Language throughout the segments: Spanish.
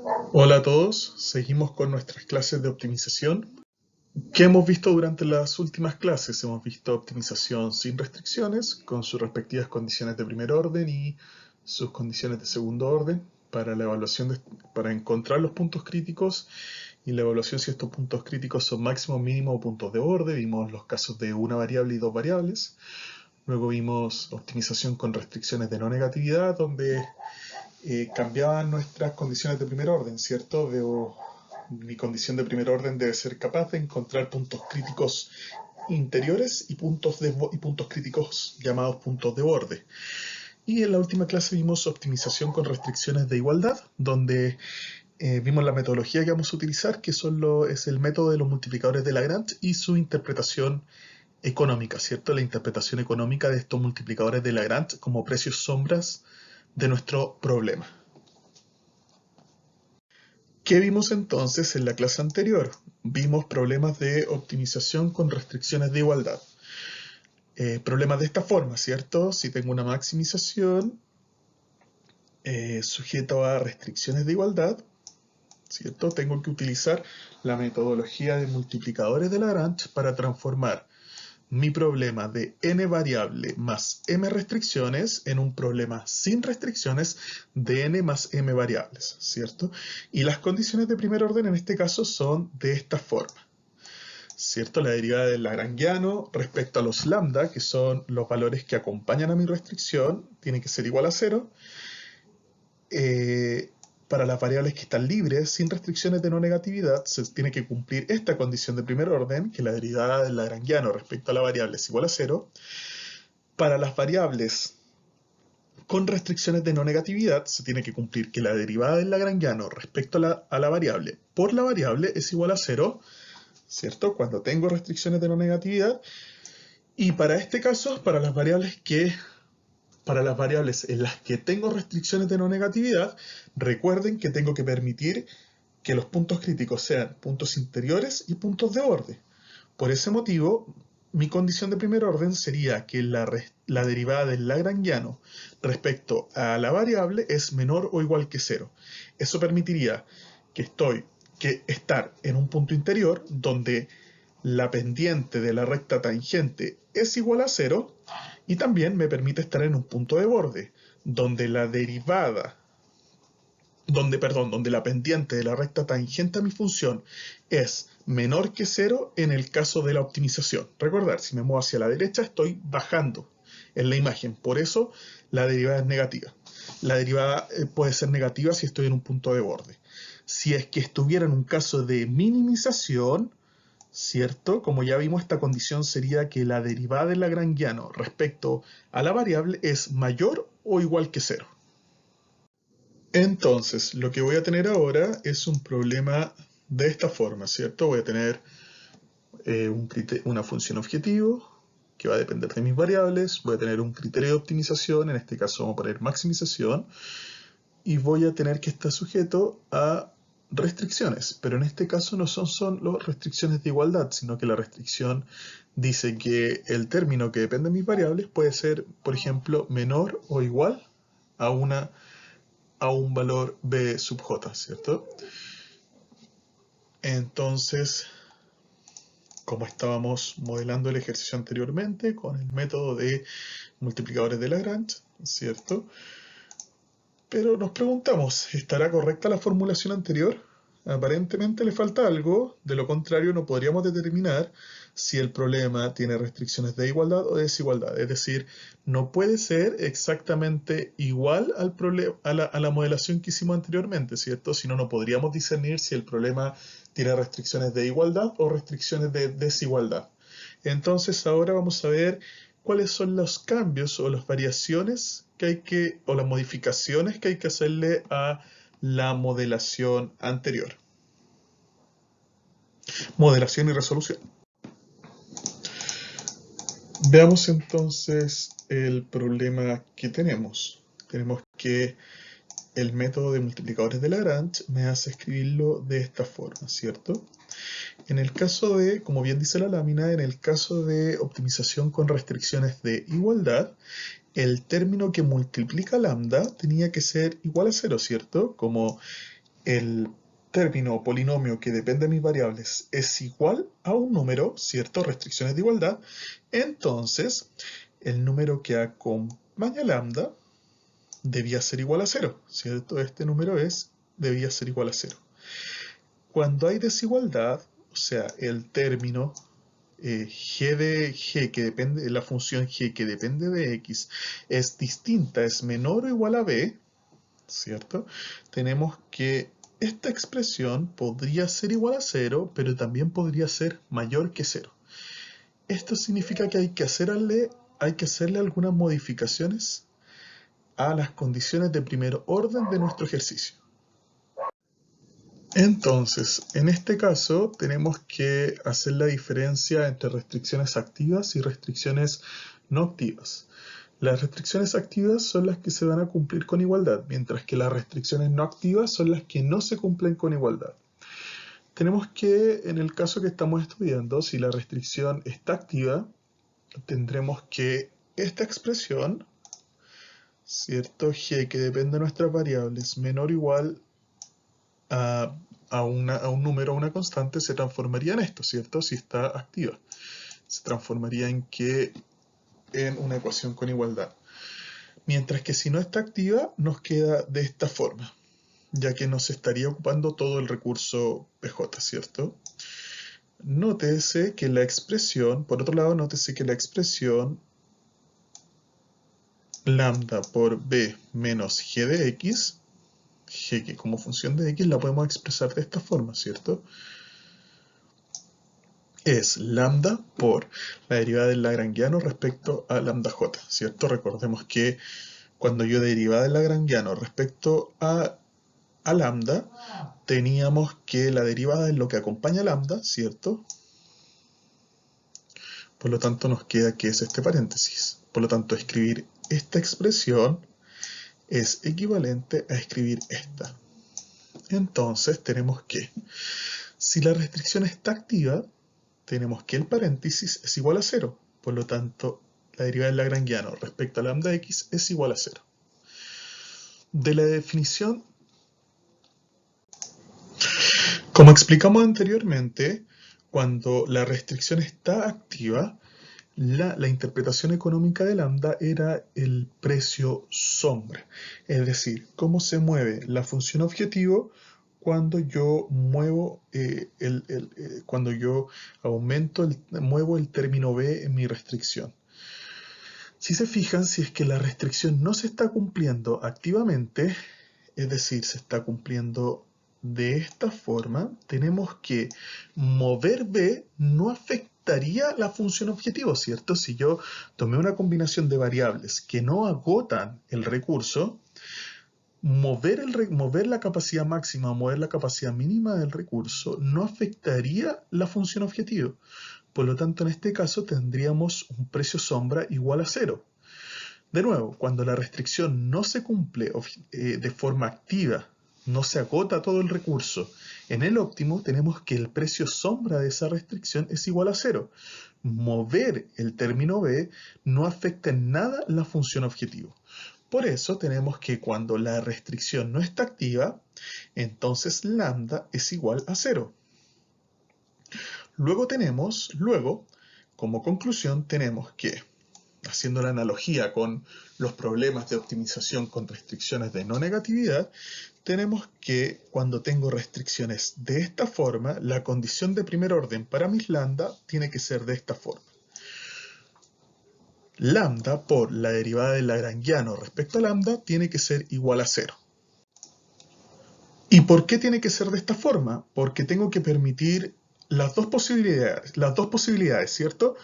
Hola a todos, seguimos con nuestras clases de optimización. ¿Qué hemos visto durante las últimas clases? Hemos visto optimización sin restricciones, con sus respectivas condiciones de primer orden y sus condiciones de segundo orden, para la evaluación para encontrar los puntos críticos y la evaluación si estos puntos críticos son máximos, mínimos o puntos de borde. Vimos los casos de una variable y dos variables. Luego vimos optimización con restricciones de no negatividad, donde cambiaban nuestras condiciones de primer orden, ¿cierto? Mi condición de primer orden debe ser capaz de encontrar puntos críticos interiores y puntos críticos llamados puntos de borde. Y en la última clase vimos optimización con restricciones de igualdad, donde vimos la metodología que vamos a utilizar, que es el método de los multiplicadores de Lagrange y su interpretación económica, ¿cierto? La interpretación económica de estos multiplicadores de Lagrange como precios sombras de nuestro problema. ¿Qué vimos entonces en la clase anterior? Vimos problemas de optimización con restricciones de igualdad. Problemas de esta forma, ¿cierto? Si tengo una maximización sujeto a restricciones de igualdad, ¿cierto? Tengo que utilizar la metodología de multiplicadores de Lagrange para transformar mi problema de n variable más m restricciones en un problema sin restricciones de n más m variables, ¿cierto? Y las condiciones de primer orden en este caso son de esta forma, ¿cierto? La derivada del lagrangiano respecto a los lambda, que son los valores que acompañan a mi restricción, tiene que ser igual a 0. Para las variables que están libres, sin restricciones de no negatividad, se tiene que cumplir esta condición de primer orden, que la derivada del lagrangiano respecto a la variable es igual a 0. Para las variables con restricciones de no negatividad, se tiene que cumplir que la derivada del lagrangiano respecto a la variable por la variable es igual a 0, ¿cierto? Cuando tengo restricciones de no negatividad. Y para este caso, para las variables en las que tengo restricciones de no negatividad, recuerden que tengo que permitir que los puntos críticos sean puntos interiores y puntos de borde. Por ese motivo, mi condición de primer orden sería que la derivada del lagrangiano respecto a la variable es menor o igual que 0. Eso permitiría que estar en un punto interior donde la pendiente de la recta tangente es igual a 0, y también me permite estar en un punto de borde donde donde la pendiente de la recta tangente a mi función es menor que 0 en el caso de la optimización. Recordar, si me muevo hacia la derecha estoy bajando en la imagen, por eso la derivada es negativa. La derivada puede ser negativa si estoy en un punto de borde. Si es que estuviera en un caso de minimización, ¿cierto? Como ya vimos, esta condición sería que la derivada del lagrangiano respecto a la variable es mayor o igual que 0. Entonces, lo que voy a tener ahora es un problema de esta forma, ¿cierto? Voy a tener una función objetivo que va a depender de mis variables, voy a tener un criterio de optimización, en este caso vamos a poner maximización, y voy a tener que estar sujeto a restricciones, pero en este caso no son las restricciones de igualdad, sino que la restricción dice que el término que depende de mis variables puede ser, por ejemplo, menor o igual a un valor b sub j, ¿cierto? Entonces, como estábamos modelando el ejercicio anteriormente con el método de multiplicadores de Lagrange, ¿cierto? Pero nos preguntamos, ¿estará correcta la formulación anterior? Aparentemente le falta algo, de lo contrario no podríamos determinar si el problema tiene restricciones de igualdad o de desigualdad. Es decir, no puede ser exactamente igual a la modelación que hicimos anteriormente, ¿cierto? Si no, no podríamos discernir si el problema tiene restricciones de igualdad o restricciones de desigualdad. Entonces ahora vamos a ver cuáles son los cambios o las variaciones o las modificaciones que hay que hacerle a la modelación anterior. Modelación y resolución. Veamos entonces el problema que tenemos. Tenemos que el método de multiplicadores de Lagrange me hace escribirlo de esta forma, ¿cierto? En el caso de, como bien dice la lámina, en el caso de optimización con restricciones de igualdad, el término que multiplica lambda tenía que ser igual a 0, ¿cierto? Como el término o polinomio que depende de mis variables es igual a un número, ¿cierto? Restricciones de igualdad, entonces el número que acompaña lambda debía ser igual a 0, ¿cierto? Este número debía ser igual a 0. Cuando hay desigualdad, o sea, el término g de g que depende, la función g que depende de x es distinta, es menor o igual a b, ¿cierto? Tenemos que esta expresión podría ser igual a 0, pero también podría ser mayor que 0. Esto significa que hay que hacerle algunas modificaciones a las condiciones de primer orden de nuestro ejercicio. Entonces, en este caso, tenemos que hacer la diferencia entre restricciones activas y restricciones no activas. Las restricciones activas son las que se van a cumplir con igualdad, mientras que las restricciones no activas son las que no se cumplen con igualdad. Tenemos que, en el caso que estamos estudiando, si la restricción está activa, tendremos que esta expresión, ¿cierto? G, que depende de nuestras variables, menor o igual a un número, a una constante, se transformaría en esto, ¿cierto? Si está activa. Se transformaría en una ecuación con igualdad. Mientras que si no está activa, nos queda de esta forma, ya que nos estaría ocupando todo el recurso PJ, ¿cierto? Nótese que la expresión, por otro lado, nótese que la expresión lambda por b menos g de x, g que como función de x la podemos expresar de esta forma, ¿cierto? Es lambda por la derivada del lagrangiano respecto a lambda j, ¿cierto? Recordemos que cuando yo derivaba del lagrangiano respecto a lambda, teníamos que la derivada es lo que acompaña a lambda, ¿cierto? Por lo tanto nos queda que es este paréntesis. Por lo tanto, escribir esta expresión es equivalente a escribir esta. Entonces tenemos que, si la restricción está activa, tenemos que el paréntesis es igual a 0. Por lo tanto, la derivada del lagrangiano respecto a lambda x es igual a 0. De la definición, como explicamos anteriormente, cuando la restricción está activa, la interpretación económica de lambda era el precio sombra, es decir, cómo se mueve la función objetivo cuando yo muevo cuando yo muevo el término b en mi restricción. Si se fijan, si es que la restricción no se está cumpliendo activamente, es decir, se está cumpliendo de esta forma, tenemos que mover b no afectaría la función objetivo, ¿cierto? Si yo tomé una combinación de variables que no agotan el recurso, mover la capacidad máxima o mover la capacidad mínima del recurso no afectaría la función objetivo. Por lo tanto, en este caso tendríamos un precio sombra igual a 0. De nuevo, cuando la restricción no se cumple de forma activa, no se agota todo el recurso, en el óptimo tenemos que el precio sombra de esa restricción es igual a 0. Mover el término b no afecta en nada la función objetivo. Por eso tenemos que cuando la restricción no está activa, entonces lambda es igual a 0. Luego, como conclusión, tenemos que, haciendo la analogía con los problemas de optimización con restricciones de no negatividad, tenemos que cuando tengo restricciones de esta forma, la condición de primer orden para mis lambda tiene que ser de esta forma. Lambda por la derivada del lagrangiano respecto a lambda tiene que ser igual a 0. ¿Y por qué tiene que ser de esta forma? Porque tengo que permitir las dos posibilidades, ¿cierto?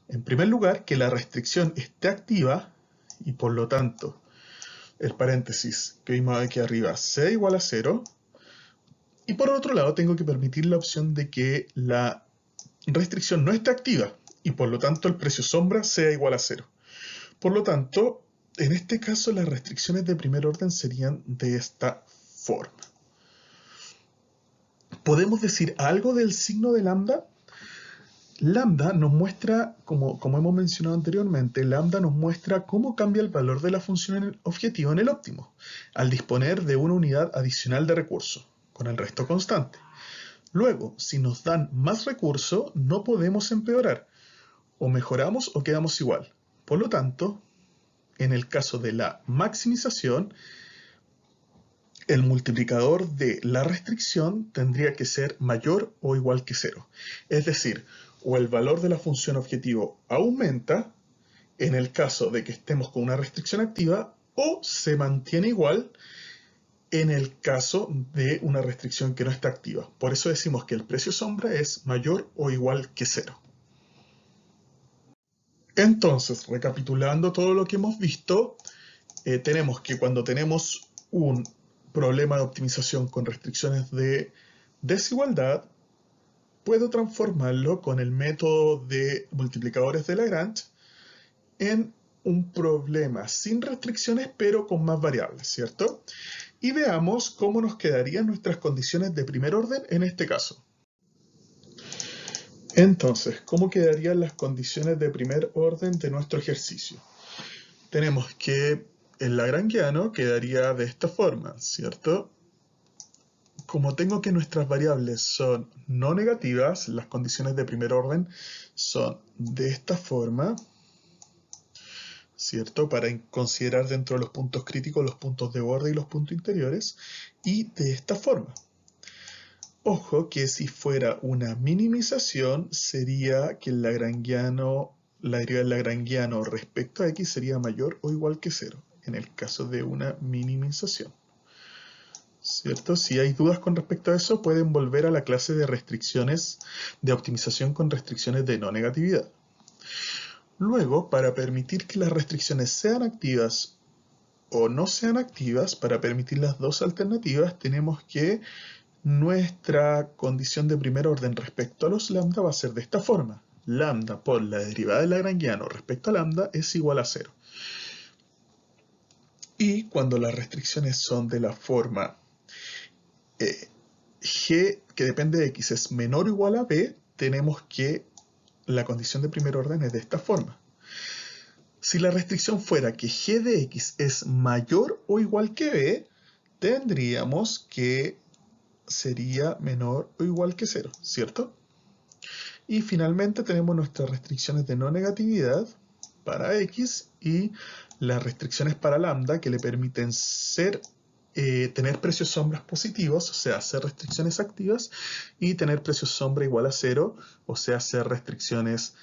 En primer lugar, que la restricción esté activa y por lo tanto el paréntesis que vimos aquí arriba sea igual a 0. Y por otro lado, tengo que permitir la opción de que la restricción no esté activa y por lo tanto el precio sombra sea igual a 0. Por lo tanto, en este caso las restricciones de primer orden serían de esta forma. ¿Podemos decir algo del signo de lambda? Lambda nos muestra, como hemos mencionado anteriormente, lambda nos muestra cómo cambia el valor de la función objetivo en el óptimo, al disponer de una unidad adicional de recurso. con el resto constante. Luego, si nos dan más recursos, no podemos empeorar. O mejoramos o quedamos igual. Por lo tanto, en el caso de la maximización, el multiplicador de la restricción tendría que ser mayor o igual que 0. Es decir, o el valor de la función objetivo aumenta, en el caso de que estemos con una restricción activa, o se mantiene igual en el caso de una restricción que no está activa. Por eso decimos que el precio sombra es mayor o igual que 0. Entonces, recapitulando todo lo que hemos visto, tenemos que cuando tenemos un problema de optimización con restricciones de desigualdad, puedo transformarlo con el método de multiplicadores de Lagrange en un problema sin restricciones pero con más variables, ¿cierto? Y veamos cómo nos quedarían nuestras condiciones de primer orden en este caso. Entonces, ¿cómo quedarían las condiciones de primer orden de nuestro ejercicio? Tenemos que el lagrangiano quedaría de esta forma, ¿cierto? Como tengo que nuestras variables son no negativas, las condiciones de primer orden son de esta forma, ¿cierto? Para considerar dentro de los puntos críticos los puntos de borde y los puntos interiores, y de esta forma. Ojo que si fuera una minimización, sería que el lagrangiano, la derivada del lagrangiano respecto a x sería mayor o igual que 0, en el caso de una minimización. ¿Cierto? Si hay dudas con respecto a eso, pueden volver a la clase de restricciones de optimización con restricciones de no negatividad. Luego, para permitir que las restricciones sean activas o no sean activas, para permitir las dos alternativas, tenemos que nuestra condición de primer orden respecto a los lambda va a ser de esta forma. Lambda por la derivada del lagrangiano respecto a lambda es igual a 0. Y cuando las restricciones son de la forma g que depende de x es menor o igual a b, tenemos que la condición de primer orden es de esta forma. Si la restricción fuera que g de x es mayor o igual que b, tendríamos que sería menor o igual que 0, ¿cierto? Y finalmente tenemos nuestras restricciones de no negatividad para x y las restricciones para lambda que le permiten tener precios sombras positivos, o sea, hacer restricciones activas, y tener precios sombra igual a 0, o sea, hacer restricciones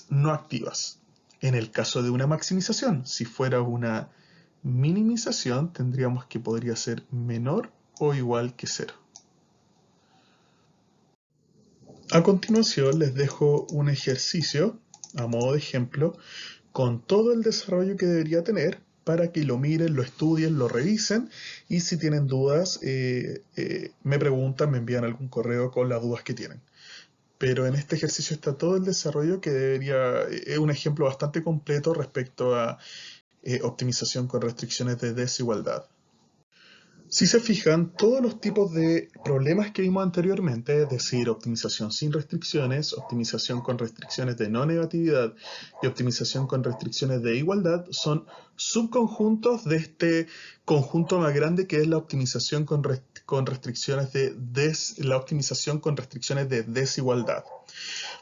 no activas. En el caso de una maximización, si fuera una minimización, tendríamos que podría ser menor o igual que 0. A continuación les dejo un ejercicio a modo de ejemplo con todo el desarrollo que debería tener para que lo miren, lo estudien, lo revisen y si tienen dudas me preguntan, me envían algún correo con las dudas que tienen. Pero en este ejercicio está todo el desarrollo que es un ejemplo bastante completo respecto a optimización con restricciones de desigualdad. Si se fijan, todos los tipos de problemas que vimos anteriormente, es decir, optimización sin restricciones, optimización con restricciones de no negatividad y optimización con restricciones de igualdad, son subconjuntos de este conjunto más grande que es la optimización con restricciones de desigualdad.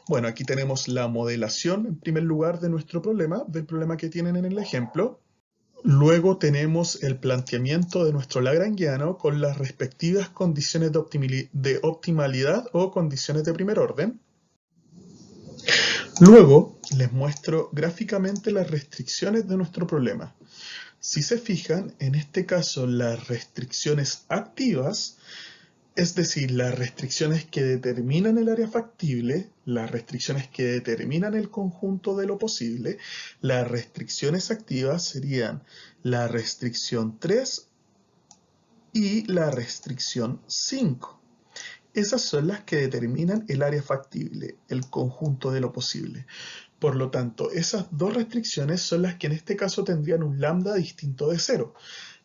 Bueno, aquí tenemos la modelación en primer lugar de nuestro problema, del problema que tienen en el ejemplo. Luego tenemos el planteamiento de nuestro lagrangiano con las respectivas condiciones de optimalidad o condiciones de primer orden. Luego les muestro gráficamente las restricciones de nuestro problema. Si se fijan, en este caso las restricciones activas, es decir, las restricciones que determinan el área factible, las restricciones que determinan el conjunto de lo posible, las restricciones activas serían la restricción 3 y la restricción 5. Esas son las que determinan el área factible, el conjunto de lo posible. Por lo tanto, esas dos restricciones son las que en este caso tendrían un lambda distinto de 0.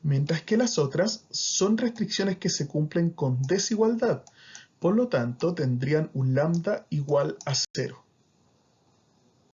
Mientras que las otras son restricciones que se cumplen con desigualdad. Por lo tanto, tendrían un lambda igual a 0.